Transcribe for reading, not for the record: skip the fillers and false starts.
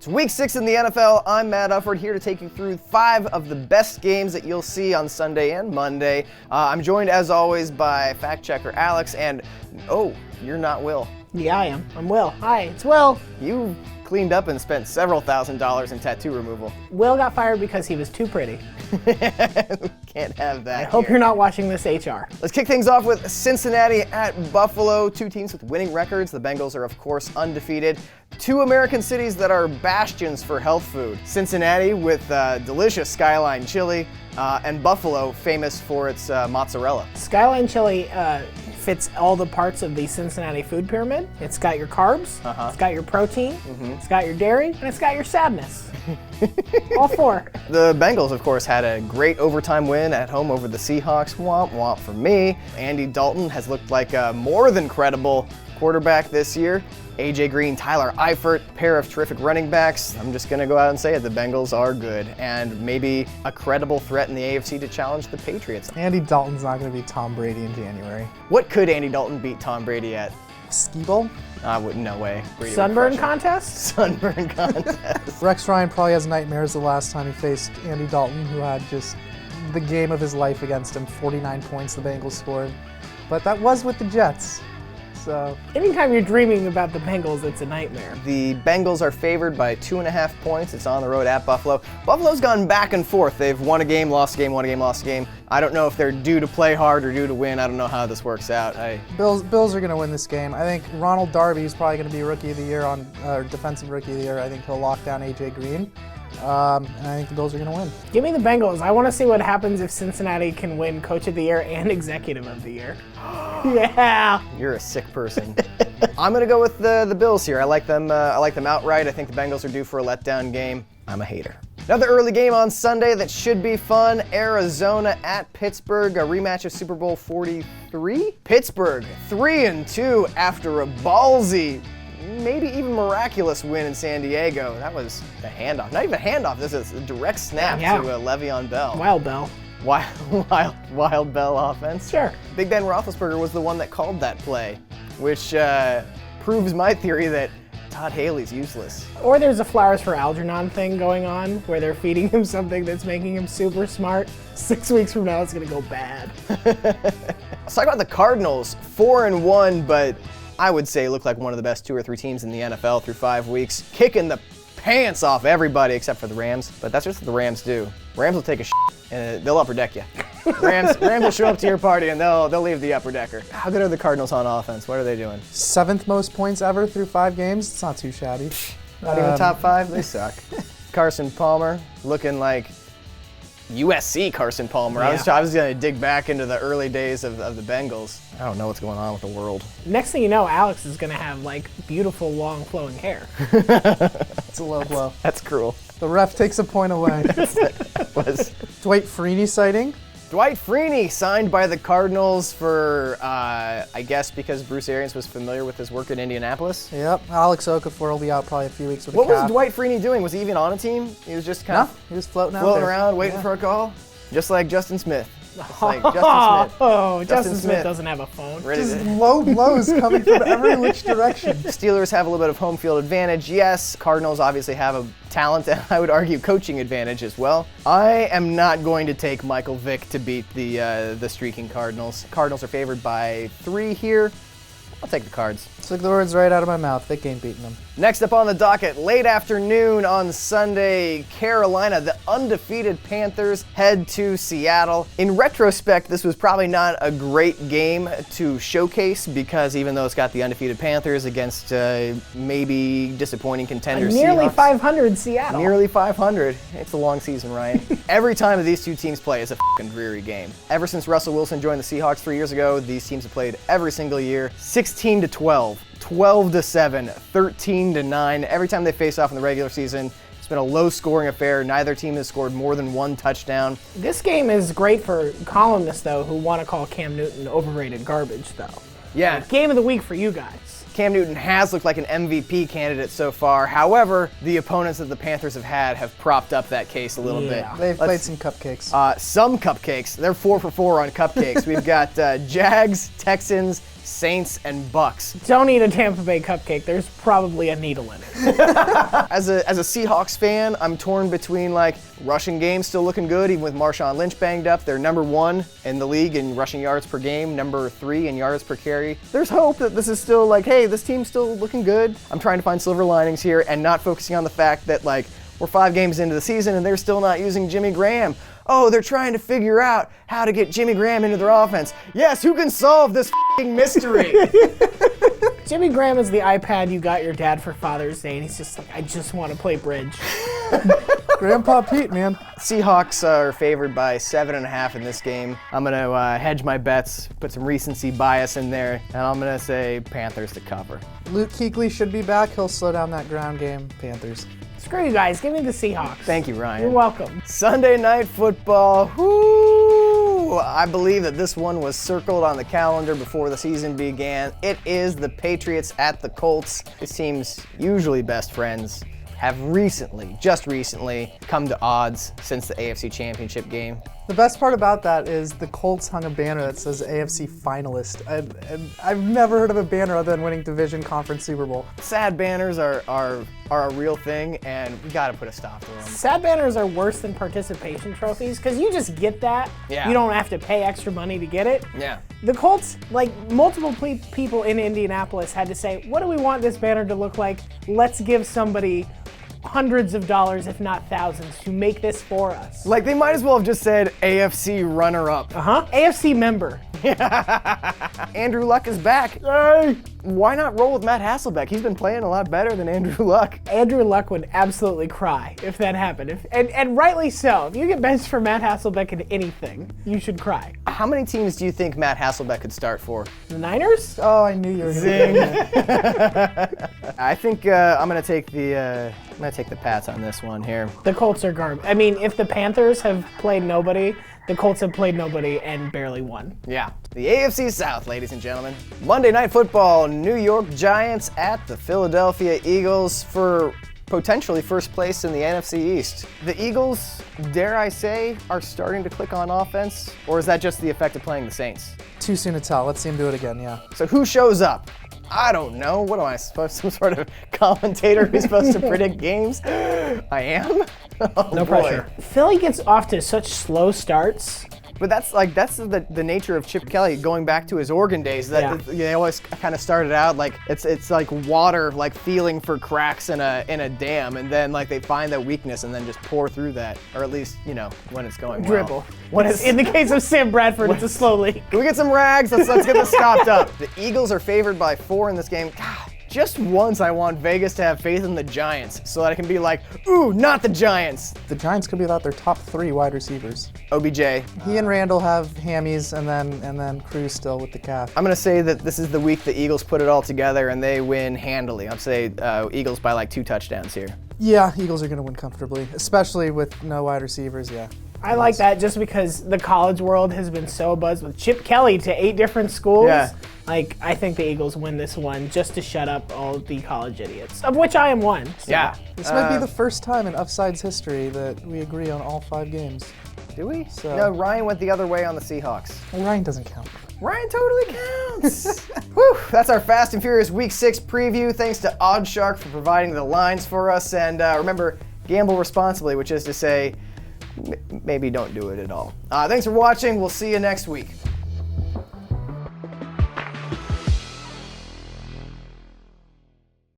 It's week 6 in the NFL. I'm Matt Ufford here to take you through 5 of the best games that you'll see on Sunday and Monday. I'm joined as always by fact checker Alex and, oh, you're not Will. Yeah, I am. I'm Will. Hi, it's Will. You cleaned up and spent several $1,000s in tattoo removal. Will got fired because he was too pretty. Can't have that. I hope you're not watching this HR. Let's kick things off with Cincinnati at Buffalo. 2 teams with winning records. The Bengals are, of course, undefeated. 2 American cities that are bastions for health food. Cincinnati with delicious Skyline chili, and Buffalo famous for its mozzarella. Skyline chili fits all the parts of the Cincinnati food pyramid. It's got your carbs, it's got your protein, it's got your dairy, and it's got your sadness. All 4. The Bengals, of course, had a great overtime win at home over the Seahawks. Womp womp for me. Andy Dalton has looked like a more than credible quarterback this year. AJ Green, Tyler Eifert, pair of terrific running backs. I'm just going to go out and say it. The Bengals are good and maybe a credible threat in the AFC to challenge the Patriots. Andy Dalton's not going to beat Tom Brady in January. What could Andy Dalton beat Tom Brady at? Ski bowl? I wouldn't, no way. Brady Sunburn contest? Sunburn contest. Rex Ryan probably has nightmares the last time he faced Andy Dalton, who had just the game of his life against him. 49 points the Bengals scored. But that was with the Jets. So anytime you're dreaming about the Bengals, it's a nightmare. The Bengals are favored by 2.5 points. It's on the road at Buffalo. Buffalo's gone back and forth. They've won a game, lost a game, won a game, lost a game. I don't know if they're due to play hard or due to win. I don't know how this works out. Bills are going to win this game. I think Ronald Darby is probably going to be Rookie of the Year or Defensive Rookie of the Year. I think he'll lock down AJ Green. And I think the Bills are going to win. Give me the Bengals. I want to see what happens if Cincinnati can win Coach of the Year and Executive of the Year. Yeah. You're a sick person. I'm going to go with the Bills here. I like them outright. I think the Bengals are due for a letdown game. I'm a hater. Another early game on Sunday that should be fun. Arizona at Pittsburgh, a rematch of Super Bowl 43. Pittsburgh 3-2 after a ballsy, maybe even miraculous win in San Diego. That was a handoff. Not even a handoff. This is a direct snap to Le'Veon Bell. Wild Bell. Wild Bell offense. Sure. Big Ben Roethlisberger was the one that called that play, which proves my theory that Todd Haley's useless. Or there's a Flowers for Algernon thing going on where they're feeding him something that's making him super smart. 6 weeks from now, it's going to go bad. Let's talk about the Cardinals. 4-1, but I would say look like one of the best 2 or 3 teams in the NFL through 5 weeks, kicking the pants off everybody except for the Rams. But that's just what the Rams do. Rams will take a and they'll upper deck you. Rams will show up to your party and they'll leave the upper decker. How good are the Cardinals on offense? What are they doing? 7th most points ever through 5 games. It's not too shabby. Not even top 5? They suck. Carson Palmer looking like USC Carson Palmer. Yeah. I was going to dig back into the early days of the Bengals. I don't know what's going on with the world. Next thing you know, Alex is going to have like beautiful long flowing hair. It's a low blow. That's cruel. The ref takes a point away. Dwight Freeney sighting. Dwight Freeney signed by the Cardinals for, I guess, because Bruce Arians was familiar with his work in Indianapolis. Yep. Alex Okafor will be out probably a few weeks with What a calf. was Dwight Freeney doing? Was he even on a team? He was just kind of he was floating out there. around, waiting for a call, just like Justin Smith. Justin Smith doesn't have a phone. Just low blows coming from every which direction. Steelers have a little bit of home field advantage, yes. Cardinals obviously have a talent and I would argue coaching advantage as well. I am not going to take Michael Vick to beat the streaking Cardinals. Cardinals are favored by 3 here. I'll take the Cards. Took the words right out of my mouth. Vick ain't beating them. Next up on the docket, late afternoon on Sunday, Carolina, the undefeated Panthers head to Seattle. In retrospect, this was probably not a great game to showcase because even though it's got the undefeated Panthers against maybe disappointing contenders, nearly Seahawks. 500 Seattle. Nearly 500. It's a long season, Ryan. Every time that these 2 teams play is a fucking dreary game. Ever since Russell Wilson joined the Seahawks 3 years ago, these teams have played every single year. 16-12. 12-7, 13-9. Every time they face off in the regular season, it's been a low-scoring affair. Neither team has scored more than 1 touchdown. This game is great for columnists, though, who want to call Cam Newton overrated garbage, though. Yeah. Like, game of the week for you guys. Cam Newton has looked like an MVP candidate so far. However, the opponents that the Panthers have had have propped up that case a little bit. They've played some cupcakes. Some cupcakes. They're 4 for 4 on cupcakes. We've got Jags, Texans, Saints and Bucks. Don't eat a Tampa Bay cupcake. There's probably a needle in it. As a Seahawks fan, I'm torn between like rushing game still looking good, even with Marshawn Lynch banged up. They're number 1 in the league in rushing yards per game, number 3 in yards per carry. There's hope that this is still like, hey, this team's still looking good. I'm trying to find silver linings here and not focusing on the fact that like we're 5 games into the season and they're still not using Jimmy Graham. Oh, they're trying to figure out how to get Jimmy Graham into their offense. Yes, who can solve this f***ing mystery? Jimmy Graham is the iPad you got your dad for Father's Day, and he's just like, I just want to play bridge. Grandpa Pete, man. Seahawks are favored by 7.5 in this game. I'm going to hedge my bets, put some recency bias in there, and I'm going to say Panthers to cover. Luke Kuechly should be back. He'll slow down that ground game. Panthers. Screw you guys. Give me the Seahawks. Thank you, Ryan. You're welcome. Sunday Night Football. Whoo! I believe that this one was circled on the calendar before the season began. It is the Patriots at the Colts. This team's usually best friends have just recently, come to odds since the AFC Championship game. The best part about that is the Colts hung a banner that says AFC finalist. I've never heard of a banner other than winning division, conference, Super Bowl. Sad banners are a real thing, and we got to put a stop to them. Sad banners are worse than participation trophies because you just get that. Yeah. You don't have to pay extra money to get it. Yeah. The Colts, like multiple people in Indianapolis had to say, what do we want this banner to look like? Let's give somebody hundreds of dollars, if not thousands, to make this for us. Like, they might as well have just said AFC runner-up. AFC member. Andrew Luck is back. Hey! Why not roll with Matt Hasselbeck? He's been playing a lot better than Andrew Luck. Andrew Luck would absolutely cry if that happened. And rightly so. If you get benched for Matt Hasselbeck in anything, you should cry. How many teams do you think Matt Hasselbeck could start for? The Niners? Oh, I knew you were going to I think I'm gonna take the Pats on this one here. The Colts are garbage. I mean, if the Panthers have played nobody, the Colts have played nobody and barely won. Yeah. The AFC South, ladies and gentlemen. Monday Night Football, New York Giants at the Philadelphia Eagles for potentially first place in the NFC East. The Eagles, dare I say, are starting to click on offense, or is that just the effect of playing the Saints? Too soon to tell. Let's see him do it again, yeah. So who shows up? I don't know. What am I supposed to, some sort of commentator who's supposed to predict games? I am? Oh, No pressure. Philly gets off to such slow starts. But that's the nature of Chip Kelly going back to his Oregon days. That they always kind of started out like it's like water, like feeling for cracks in a dam, and then like they find that weakness and then just pour through that, or at least when it's going Dribble. well. When it's in the case of Sam Bradford, it's a slow leak. Can we get some rags? Let's get this stopped up. The Eagles are favored by 4 in this game. God, just once I want Vegas to have faith in the Giants so that I can be like, ooh, not the Giants. The Giants could be without their top 3 wide receivers. OBJ. He and Randall have hammies, and then Cruz still with the calf. I'm going to say that this is the week the Eagles put it all together and they win handily. I'll say Eagles by like 2 touchdowns here. Yeah, Eagles are going to win comfortably, especially with no wide receivers, yeah. I like that just because the college world has been so buzzed with Chip Kelly to 8 different schools. Yeah. Like, I think the Eagles win this one just to shut up all the college idiots, of which I am one. So. Yeah. This might be the first time in Uffsides history that we agree on all 5 games. Do we? So- No, Ryan went the other way on the Seahawks. Well, Ryan doesn't count. Ryan totally counts. Whew, that's our Fast and Furious Week 6 preview. Thanks to Oddshark for providing the lines for us. And remember, gamble responsibly, which is to say, maybe don't do it at all. Thanks for watching. We'll see you next week.